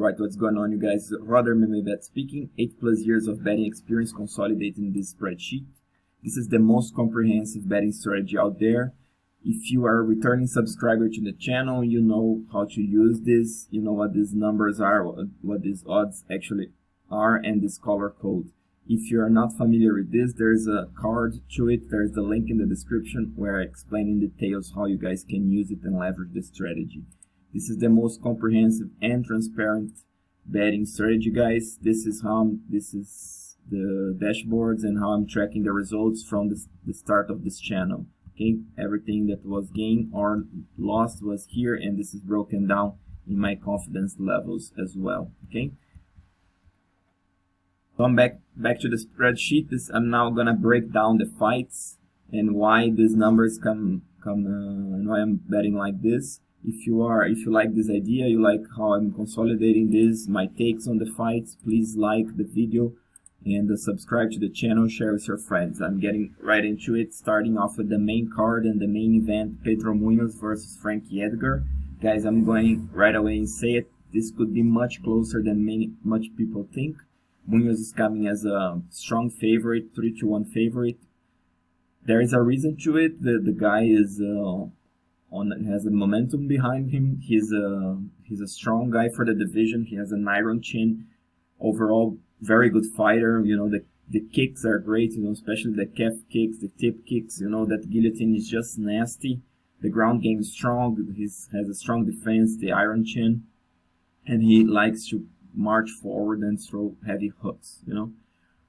Right, what's going on, you guys? Rather Bet speaking. 8+ years of betting experience consolidated in this spreadsheet. This is the most comprehensive betting strategy out there. If you are a returning subscriber to the channel, you know how to use this. You know what these numbers are, what these odds actually are, and this color code. If you are not familiar with this, there's a card to it. There's the link in the description where I explain in details how you guys can use it and leverage this strategy. This is the most comprehensive and transparent betting strategy, guys. This is the dashboards and how I'm tracking the results from the start of this channel. Okay, everything that was gained or lost was here, and this is broken down in my confidence levels as well. Okay, so I'm back to the spreadsheet. I'm now gonna break down the fights and why these numbers come and why I'm betting like this. If you like this idea, you like how I'm consolidating this, my takes on the fights, please like the video and subscribe to the channel, share with your friends. I'm getting right into it, starting off with the main card and the main event, Pedro Munhoz versus Frankie Edgar. Guys, I'm going right away and say it. This could be much closer than much people think. Munhoz is coming as a strong favorite, 3-1 favorite. There is a reason to it. The guy is has a momentum behind him. He's a strong guy for the division. He has an iron chin. Overall, very good fighter. You know, the kicks are great, you know, especially the calf kicks, the tip kicks. You know, that guillotine is just nasty. The ground game is strong. He has a strong defense, the iron chin, and he likes to march forward and throw heavy hooks, you know.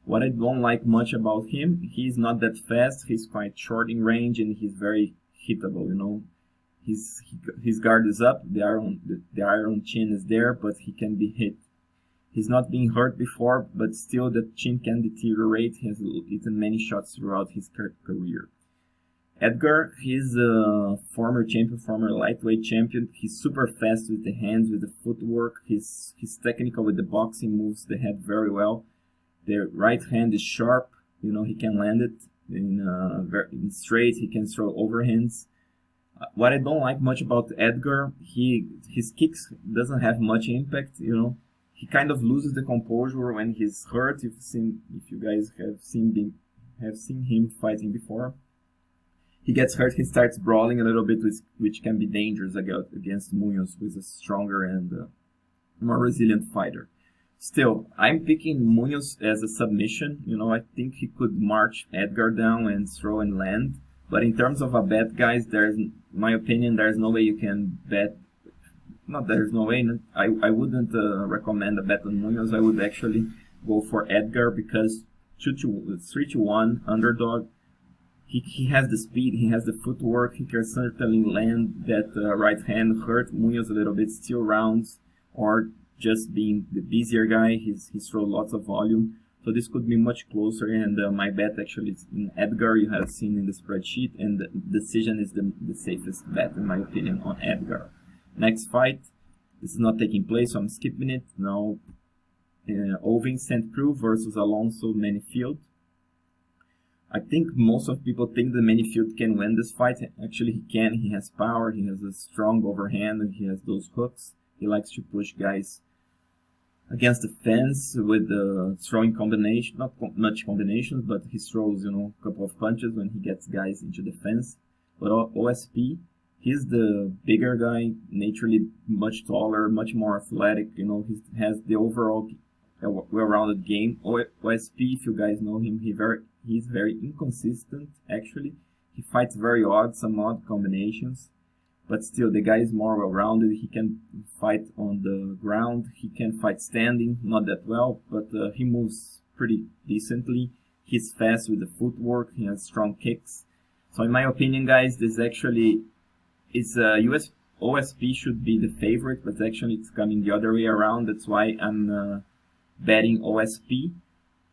What I don't like much about him, he's not that fast. He's quite short in range, and he's very hittable, you know. His guard is up, the iron chin is there, but he can be hit. He's not been hurt before, but still the chin can deteriorate. He has eaten many shots throughout his career. Edgar, he's a former champion, former lightweight champion. He's super fast with the hands, with the footwork. He's technical with the boxing, moves the head very well. The right hand is sharp, you know, he can land it in straight, he can throw overhands. What I don't like much about Edgar, his kicks doesn't have much impact, you know. He kind of loses the composure when he's hurt. If you guys have seen him fighting before, he gets hurt, he starts brawling a little bit, which can be dangerous against Munhoz, who is a stronger and more resilient fighter. Still, I'm picking Munhoz as a submission. You know, I think he could march Edgar down and throw and land. But in terms of a bet, guys, in my opinion, there's no way you can bet. Not there's no way. I wouldn't recommend a bet on Munhoz. I would actually go for Edgar because 3-1 underdog. He has the speed, he has the footwork, he can certainly land that right hand, hurt Munhoz a little bit, steal rounds, or just being the busier guy. He's throws lots of volume. So this could be much closer, and my bet actually is in Edgar. You have seen in the spreadsheet, and the decision is the safest bet in my opinion on Edgar. Next fight, this is not taking place, so I'm skipping it. Now, Ovin St. Preux versus Alonzo Menifield. I think most of people think that Menifield can win this fight. Actually, he can. He has power, he has a strong overhand, and he has those hooks. He likes to push guys against the fence with the throwing combination, not much combinations, but he throws, you know, a couple of punches when he gets guys into the fence. But OSP, he's the bigger guy, naturally much taller, much more athletic, you know, he has the overall well-rounded game. OSP, if you guys know him, he's very inconsistent, actually. He fights some odd combinations. But still, the guy is more well-rounded. He can fight on the ground. He can fight standing, not that well, but he moves pretty decently. He's fast with the footwork. He has strong kicks. So in my opinion, guys, this actually is OSP should be the favorite, but actually it's coming the other way around. That's why I'm betting OSP.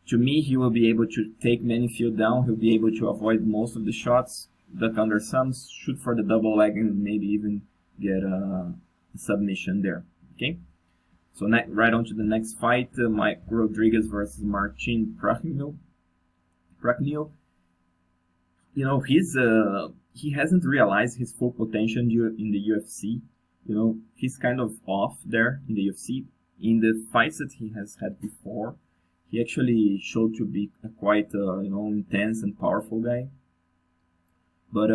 To me, he will be able to take Menifield down. He'll be able to avoid most of the shots, duck under some, shoot for the double leg, and maybe even get a submission there. Okay, so right on to the next fight, Mike Rodriguez versus Marcin Prachnio. You know, he hasn't realized his full potential in the UFC. You know, he's kind of off there in the UFC. in the fights that he has had before, he actually showed to be a quite intense and powerful guy. But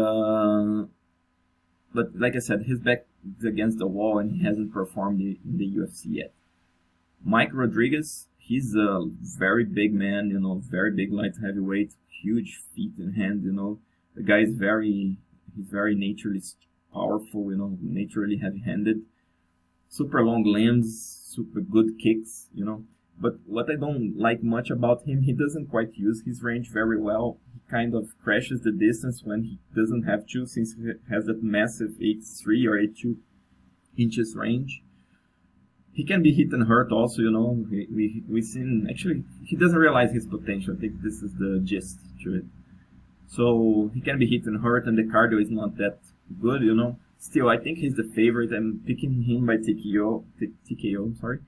like I said, his back is against the wall and he hasn't performed in the UFC yet. Mike Rodriguez, he's a very big man, very big light heavyweight, huge feet and hand, The guy is he's very naturally powerful, naturally heavy-handed, super long limbs, super good kicks, But what I don't like much about him, he doesn't quite use his range very well. He kind of crashes the distance when he doesn't have to, since he has that massive 8'3" or 8'2" inches range. He can be hit and hurt also, We've seen, actually, he doesn't realize his potential. I think this is the gist to it. So he can be hit and hurt, and the cardio is not that good, Still, I think he's the favorite. I'm picking him by TKO, sorry.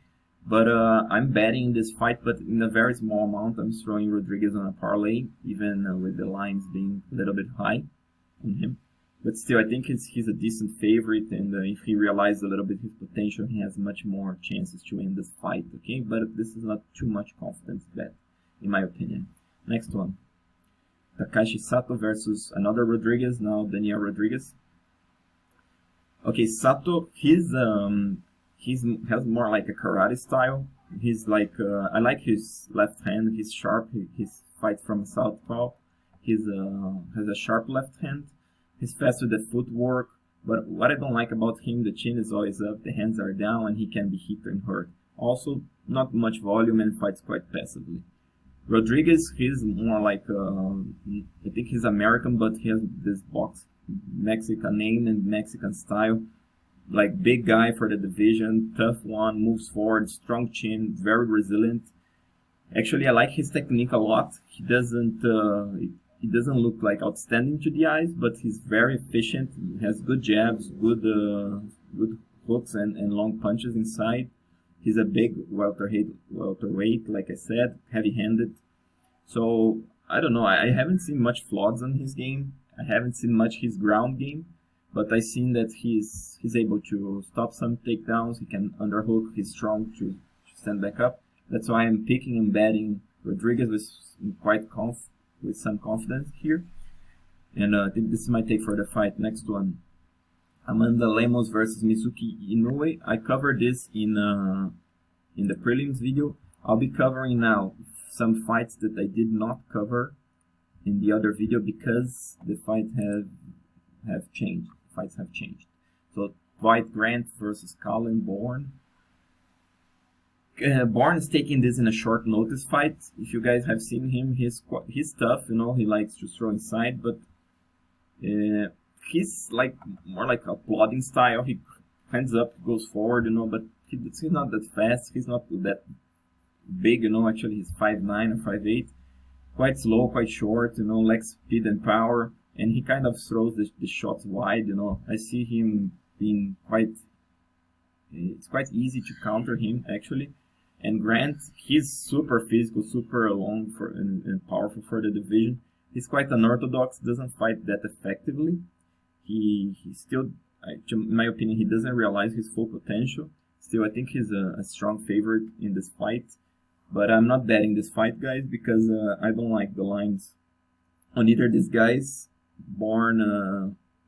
But I'm betting this fight, but in a very small amount. I'm throwing Rodriguez on a parlay, even with the lines being a little bit high on him. But still, I think he's a decent favorite, and if he realizes a little bit his potential, he has much more chances to win this fight, okay? But this is not too much confidence bet, in my opinion. Next one. Takashi Sato versus another Rodriguez, now Daniel Rodriguez. Okay, Sato, he has more like a karate style. He's like, I like his left hand. He's sharp. He fights from southpaw. He's has a sharp left hand. He's fast with the footwork. But what I don't like about him, the chin is always up, the hands are down, and he can be hit and hurt. Also, not much volume and fights quite passively. Rodriguez, he's more like, I think he's American, but he has this Mexican name and Mexican style. Like big guy for the division, tough one, moves forward, strong chin, very resilient. Actually, I like his technique a lot. He doesn't look like outstanding to the eyes, but he's very efficient. He has good jabs, good hooks and long punches inside. He's a big welterweight, like I said, heavy-handed. So I don't know. I haven't seen much flaws in his game. I haven't seen much his ground game. But I've seen that he's able to stop some takedowns. He can underhook. He's strong to stand back up. That's why I'm picking and betting Rodriguez with some confidence here. And I think this is my take for the fight. Next one, Amanda Lemos versus Mizuki Inoue. I covered this in the prelims video. I'll be covering now some fights that I did not cover in the other video because the fight have changed. Fights have changed. So Dwight Grant versus Calen Bourne. Bourne is taking this in a short notice fight. If you guys have seen him, he's tough. He likes to throw inside, but he's like more like a plodding style. He hands up, goes forward, but he's not that fast. He's not that big, Actually, he's 5'9" or 5'8". Quite slow, quite short, lacks speed and power. And he kind of throws the shots wide, I see him being it's quite easy to counter him, actually. And Grant, he's super physical, super long and powerful for the division. He's quite unorthodox, doesn't fight that effectively. He still, in my opinion, he doesn't realize his full potential. Still, I think he's a strong favorite in this fight. But I'm not betting this fight, guys, because I don't like the lines on either these guys. Bourne,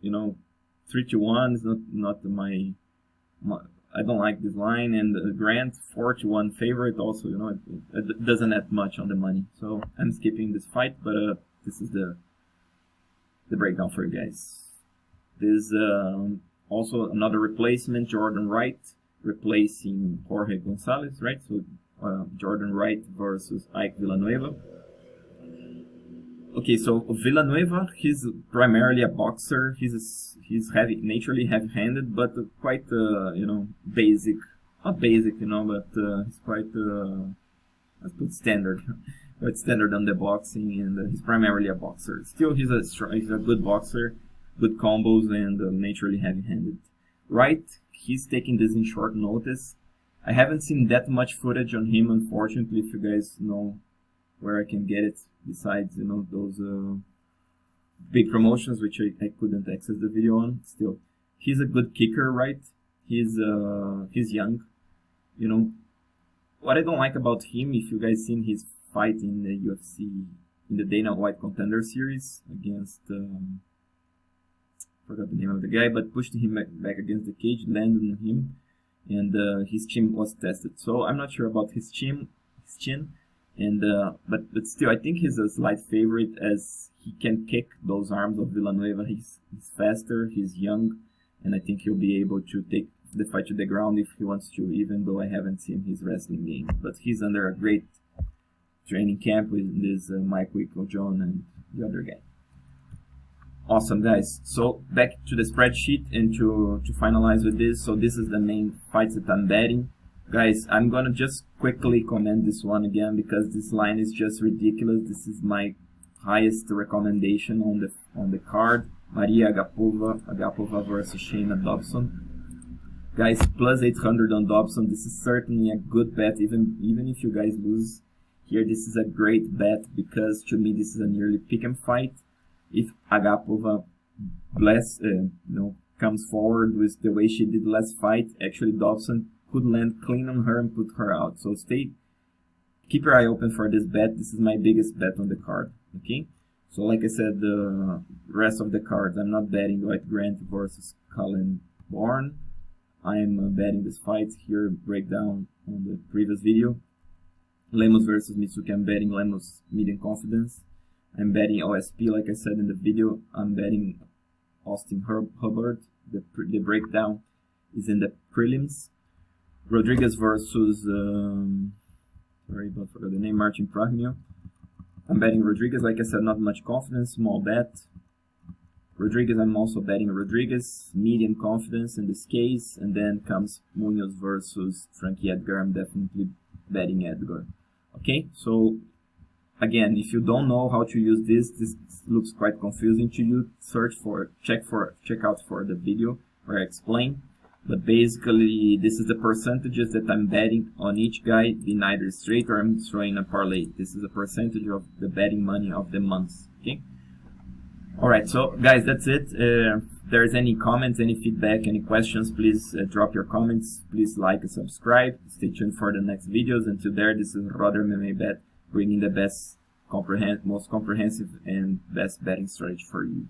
3-1 is not my. I don't like this line, and Grant 4-1 favorite also. It doesn't add much on the money, so I'm skipping this fight. But this is the breakdown for you guys. There's also another replacement, Jordan Wright replacing Jorge Gonzalez, right? So Jordan Wright versus Ike Villanueva. Okay, so Villanueva, he's primarily a boxer. He's naturally heavy-handed, but quite basic. Not basic, but he's quite let's put standard, quite standard on the boxing, and he's primarily a boxer. Still, he's a good boxer, good combos, and naturally heavy-handed. Wright, he's taking this in short notice. I haven't seen that much footage on him, unfortunately. If you guys know where I can get it, besides those big promotions which I couldn't access the video on. Still, he's a good kicker, right? He's young, what I don't like about him, if you guys seen his fight in the UFC, in the Dana White Contender Series against, forgot the name of the guy, but pushed him back against the cage, landed on him, and his chin was tested. So I'm not sure about his chin, and but still, I think he's a slight favorite as he can kick those arms of Villanueva. He's faster, he's young, and I think he'll be able to take the fight to the ground if he wants to, even though I haven't seen his wrestling game. But he's under a great training camp with this Mike Wickle, John, and the other guy. Awesome, guys. So back to the spreadsheet and to finalize with this. So this is the main fights that I'm betting. Guys, I'm gonna just quickly comment this one again because this line is just ridiculous. This is my highest recommendation on the card. Maria Agapova versus Shayna Dobson. Guys, plus 800 on Dobson. This is certainly a good bet. Even if you guys lose here, this is a great bet because to me this is a nearly pick'em fight. If Agapova comes forward with the way she did last fight, actually Dobson could land clean on her and put her out. So keep your eye open for this bet. This is my biggest bet on the card. Okay. So like I said, the rest of the cards, I'm not betting Dwight Grant versus Calen. I'm betting this fight here, breakdown on the previous video. Lemos versus Mitsuki, I'm betting Lemos medium confidence. I'm betting OSP, like I said in the video. I'm betting Austin Hubbard. The breakdown is in the prelims. Rodriguez versus, sorry, don't forget the name, Martin Prachnio. I'm betting Rodriguez, like I said, not much confidence, small bet. Rodriguez, I'm also betting Rodriguez, medium confidence in this case. And then comes Munhoz versus Frankie Edgar. I'm definitely betting Edgar. Okay, so again, if you don't know how to use this looks quite confusing to you. Check out for the video where I explain. But basically, this is the percentages that I'm betting on each guy, being either straight or I'm throwing a parlay. This is a percentage of the betting money of the months. Okay. Alright, so guys, that's it. If there's any comments, any feedback, any questions, please drop your comments. Please like and subscribe. Stay tuned for the next videos. Until there, this is Roder MMA Bet, bringing the best, most comprehensive and best betting strategy for you.